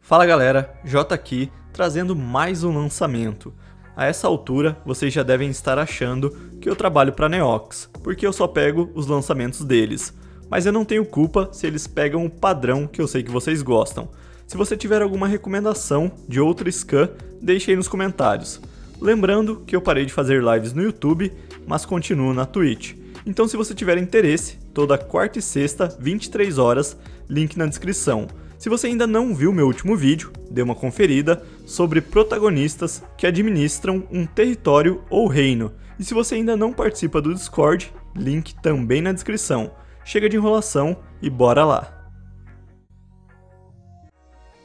Fala galera, J aqui, trazendo mais um lançamento. A essa altura, vocês já devem estar achando que eu trabalho para Neox, porque eu só pego os lançamentos deles. Mas eu não tenho culpa se eles pegam o padrão que eu sei que vocês gostam. Se você tiver alguma recomendação de outra scan, deixe aí nos comentários. Lembrando que eu parei de fazer lives no YouTube, mas continuo na Twitch. Então se você tiver interesse, toda quarta e sexta, 23 horas, link na descrição. Se você ainda não viu meu último vídeo, dê uma conferida sobre protagonistas que administram um território ou reino. E se você ainda não participa do Discord, link também na descrição. Chega de enrolação e bora lá!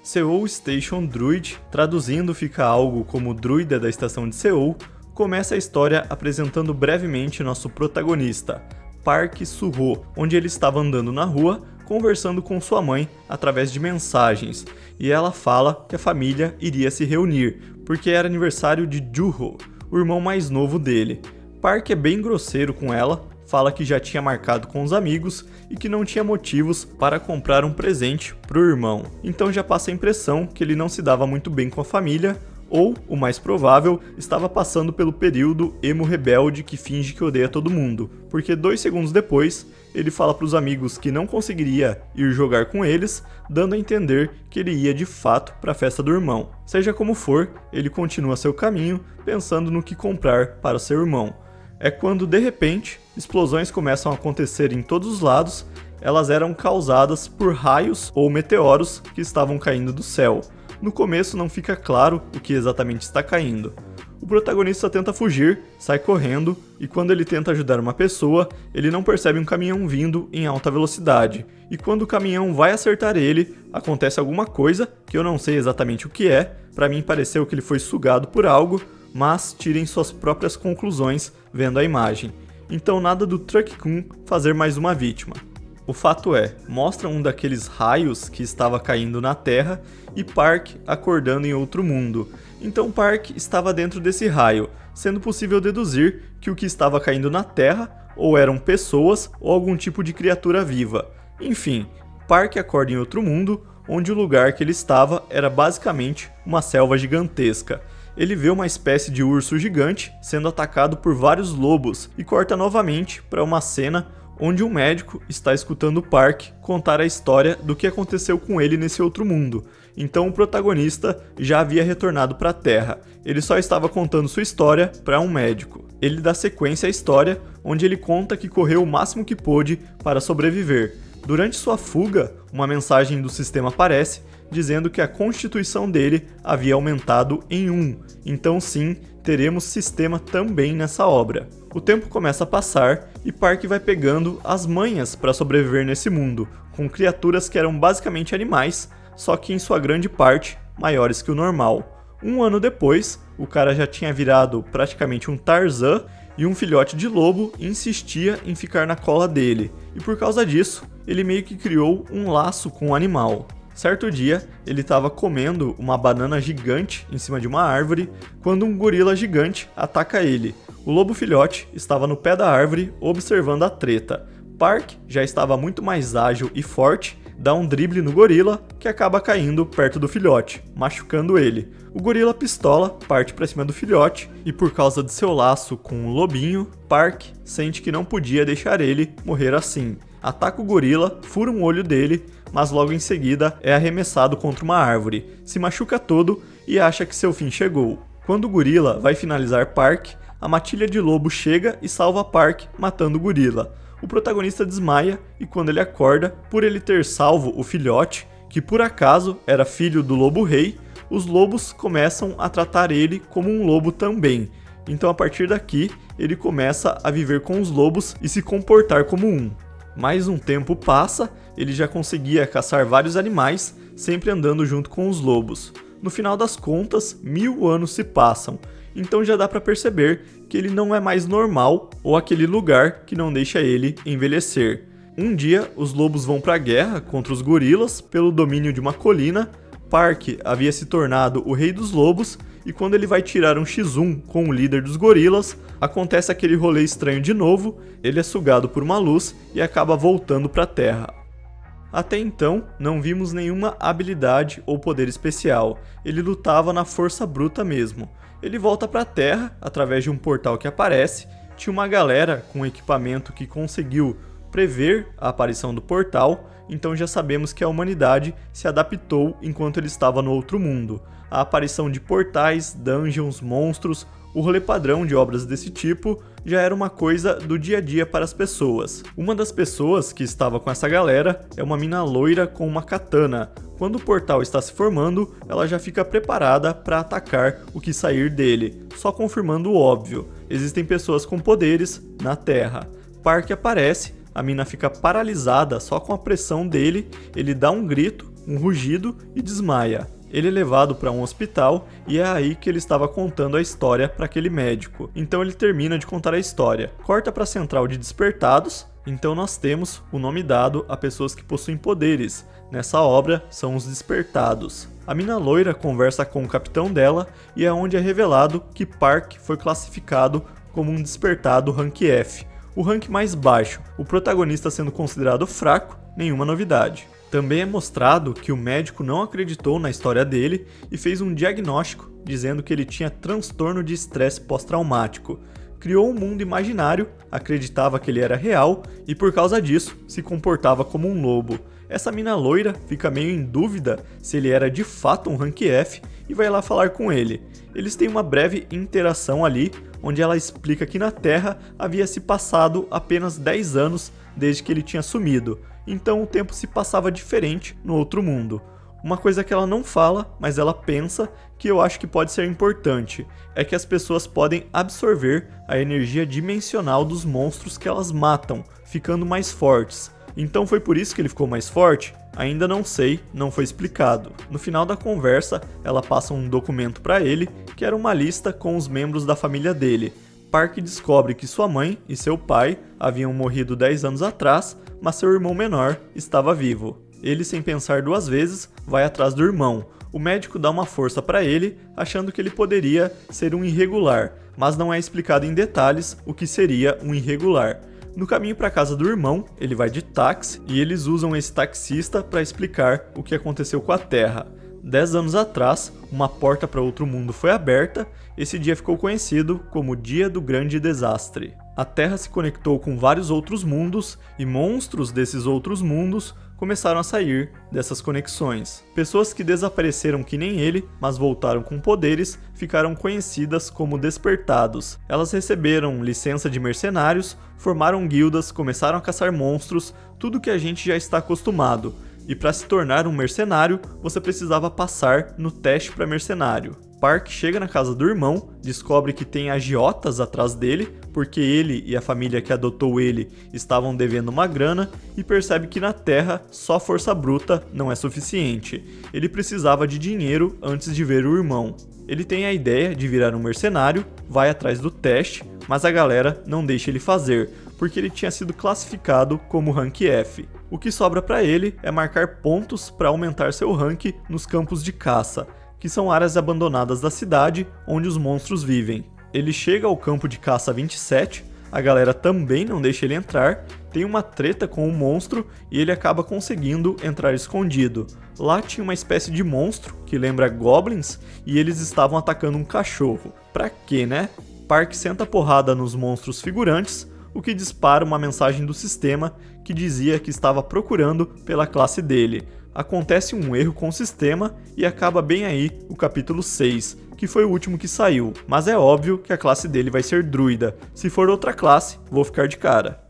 Seoul Station Druid, traduzindo fica algo como druida da estação de Seoul, começa a história apresentando brevemente nosso protagonista, Park Soo-ho, onde ele estava andando na rua, conversando com sua mãe através de mensagens, e ela fala que a família iria se reunir, porque era aniversário de Joo-ho, o irmão mais novo dele. Park é bem grosseiro com ela, fala que já tinha marcado com os amigos e que não tinha motivos para comprar um presente para o irmão. Então já passa a impressão que ele não se dava muito bem com a família, ou, o mais provável, estava passando pelo período emo rebelde que finge que odeia todo mundo, porque 2 segundos depois, ele fala para os amigos que não conseguiria ir jogar com eles, dando a entender que ele ia de fato para a festa do irmão. Seja como for, ele continua seu caminho, pensando no que comprar para seu irmão. É quando, de repente, explosões começam a acontecer em todos os lados, elas eram causadas por raios ou meteoros que estavam caindo do céu. No começo não fica claro o que exatamente está caindo. O protagonista tenta fugir, sai correndo, e quando ele tenta ajudar uma pessoa, ele não percebe um caminhão vindo em alta velocidade. E quando o caminhão vai acertar ele, acontece alguma coisa, que eu não sei exatamente o que é, pra mim pareceu que ele foi sugado por algo, mas tirem suas próprias conclusões vendo a imagem. Então nada do Truck-kun fazer mais uma vítima. O fato é, mostra um daqueles raios que estava caindo na Terra e Park acordando em outro mundo. Então Park estava dentro desse raio, sendo possível deduzir que o que estava caindo na Terra ou eram pessoas ou algum tipo de criatura viva. Enfim, Park acorda em outro mundo, onde o lugar que ele estava era basicamente uma selva gigantesca. Ele vê uma espécie de urso gigante sendo atacado por vários lobos e corta novamente para uma cena onde um médico está escutando Park contar a história do que aconteceu com ele nesse outro mundo. Então o protagonista já havia retornado para a Terra, ele só estava contando sua história para um médico. Ele dá sequência à história, onde ele conta que correu o máximo que pôde para sobreviver. Durante sua fuga, uma mensagem do sistema aparece, dizendo que a constituição dele havia aumentado em 1, então sim, teremos sistema também nessa obra. O tempo começa a passar e Park vai pegando as manhas para sobreviver nesse mundo, com criaturas que eram basicamente animais, só que em sua grande parte maiores que o normal. 1 ano depois, o cara já tinha virado praticamente um Tarzan e um filhote de lobo insistia em ficar na cola dele, e por causa disso, ele meio que criou um laço com o animal. Certo dia, ele estava comendo uma banana gigante em cima de uma árvore, quando um gorila gigante ataca ele. O lobo filhote estava no pé da árvore observando a treta. Park já estava muito mais ágil e forte, dá um drible no gorila, que acaba caindo perto do filhote, machucando ele. O gorila pistola, parte para cima do filhote, e por causa de seu laço com o lobinho, Park sente que não podia deixar ele morrer assim. Ataca o gorila, fura um olho dele, mas logo em seguida é arremessado contra uma árvore, se machuca todo e acha que seu fim chegou. Quando o gorila vai finalizar Park, a matilha de lobo chega e salva Park, matando o gorila. O protagonista desmaia e quando ele acorda, por ele ter salvo o filhote, que por acaso era filho do lobo rei, os lobos começam a tratar ele como um lobo também. Então a partir daqui, ele começa a viver com os lobos e se comportar como um. Mais um tempo passa, ele já conseguia caçar vários animais, sempre andando junto com os lobos. No final das contas, 1000 anos se passam, então já dá para perceber que ele não é mais normal ou aquele lugar que não deixa ele envelhecer. Um dia, os lobos vão para a guerra contra os gorilas pelo domínio de uma colina. Park havia se tornado o rei dos lobos e quando ele vai tirar um X1 com o líder dos gorilas, acontece aquele rolê estranho de novo, ele é sugado por uma luz e acaba voltando para a Terra. Até então, não vimos nenhuma habilidade ou poder especial, ele lutava na força bruta mesmo. Ele volta para a Terra, através de um portal que aparece, tinha uma galera com equipamento que conseguiu prever a aparição do portal, então já sabemos que a humanidade se adaptou enquanto ele estava no outro mundo. A aparição de portais, dungeons, monstros, o rolê padrão de obras desse tipo já era uma coisa do dia a dia para as pessoas. Uma das pessoas que estava com essa galera é uma mina loira com uma katana. Quando o portal está se formando, ela já fica preparada para atacar o que sair dele, só confirmando o óbvio: existem pessoas com poderes na Terra. Park aparece, a mina fica paralisada só com a pressão dele, ele dá um grito, um rugido e desmaia. Ele é levado para um hospital e é aí que ele estava contando a história para aquele médico. Então ele termina de contar a história. Corta para a central de despertados, então nós temos o nome dado a pessoas que possuem poderes. Nessa obra são os despertados. A mina loira conversa com o capitão dela e é onde é revelado que Park foi classificado como um despertado rank F, o rank mais baixo, o protagonista sendo considerado fraco, nenhuma novidade. Também é mostrado que o médico não acreditou na história dele e fez um diagnóstico dizendo que ele tinha transtorno de estresse pós-traumático. Criou um mundo imaginário, acreditava que ele era real e por causa disso se comportava como um lobo. Essa mina loira fica meio em dúvida se ele era de fato um rank F e vai lá falar com ele. Eles têm uma breve interação ali, onde ela explica que na Terra havia se passado apenas 10 anos desde que ele tinha sumido, então o tempo se passava diferente no outro mundo. Uma coisa que ela não fala, mas ela pensa, que eu acho que pode ser importante, é que as pessoas podem absorver a energia dimensional dos monstros que elas matam, ficando mais fortes. Então foi por isso que ele ficou mais forte? Ainda não sei, não foi explicado. No final da conversa, ela passa um documento para ele, que era uma lista com os membros da família dele. Park descobre que sua mãe e seu pai haviam morrido 10 anos atrás, mas seu irmão menor estava vivo. Ele, sem pensar duas vezes, vai atrás do irmão. O médico dá uma força para ele, achando que ele poderia ser um irregular, mas não é explicado em detalhes o que seria um irregular. No caminho para a casa do irmão, ele vai de táxi e eles usam esse taxista para explicar o que aconteceu com a Terra. 10 anos atrás, uma porta para outro mundo foi aberta. Esse dia ficou conhecido como Dia do Grande Desastre. A Terra se conectou com vários outros mundos e monstros desses outros mundos começaram a sair dessas conexões. Pessoas que desapareceram que nem ele, mas voltaram com poderes, ficaram conhecidas como despertados. Elas receberam licença de mercenários, formaram guildas, começaram a caçar monstros, tudo que a gente já está acostumado. E para se tornar um mercenário, você precisava passar no teste para mercenário. Park chega na casa do irmão, descobre que tem agiotas atrás dele, porque ele e a família que adotou ele estavam devendo uma grana, e percebe que na Terra só força bruta não é suficiente. Ele precisava de dinheiro antes de ver o irmão. Ele tem a ideia de virar um mercenário, vai atrás do teste, mas a galera não deixa ele fazer, porque ele tinha sido classificado como rank F. O que sobra para ele é marcar pontos para aumentar seu rank nos campos de caça, que são áreas abandonadas da cidade onde os monstros vivem. Ele chega ao campo de caça 27, a galera também não deixa ele entrar, tem uma treta com o monstro e ele acaba conseguindo entrar escondido. Lá tinha uma espécie de monstro que lembra goblins e eles estavam atacando um cachorro. Pra quê, né? Park senta porrada nos monstros figurantes, o que dispara uma mensagem do sistema que dizia que estava procurando pela classe dele. Acontece um erro com o sistema e acaba bem aí o capítulo 6, que foi o último que saiu, mas é óbvio que a classe dele vai ser druida. Se for outra classe, vou ficar de cara.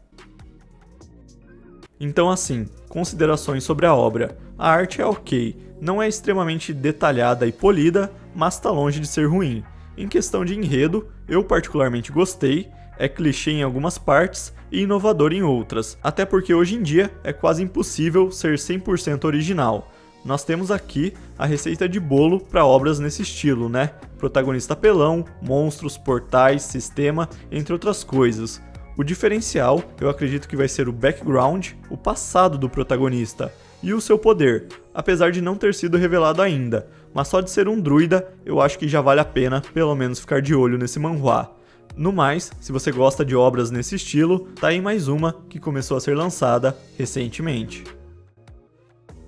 Então assim, considerações sobre a obra. A arte é ok, não é extremamente detalhada e polida, mas tá longe de ser ruim. Em questão de enredo, eu particularmente gostei, é clichê em algumas partes e inovador em outras, até porque hoje em dia é quase impossível ser 100% original. Nós temos aqui a receita de bolo para obras nesse estilo, né? Protagonista apelão, monstros, portais, sistema, entre outras coisas. O diferencial, eu acredito que vai ser o background, o passado do protagonista, e o seu poder, apesar de não ter sido revelado ainda, mas só de ser um druida, eu acho que já vale a pena pelo menos ficar de olho nesse manhwa. No mais, se você gosta de obras nesse estilo, tá aí mais uma que começou a ser lançada recentemente.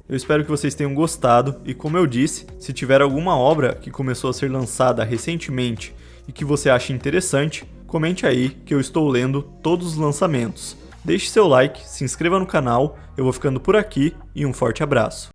Eu espero que vocês tenham gostado e, como eu disse, se tiver alguma obra que começou a ser lançada recentemente e que você acha interessante, comente aí que eu estou lendo todos os lançamentos. Deixe seu like, se inscreva no canal, eu vou ficando por aqui e um forte abraço.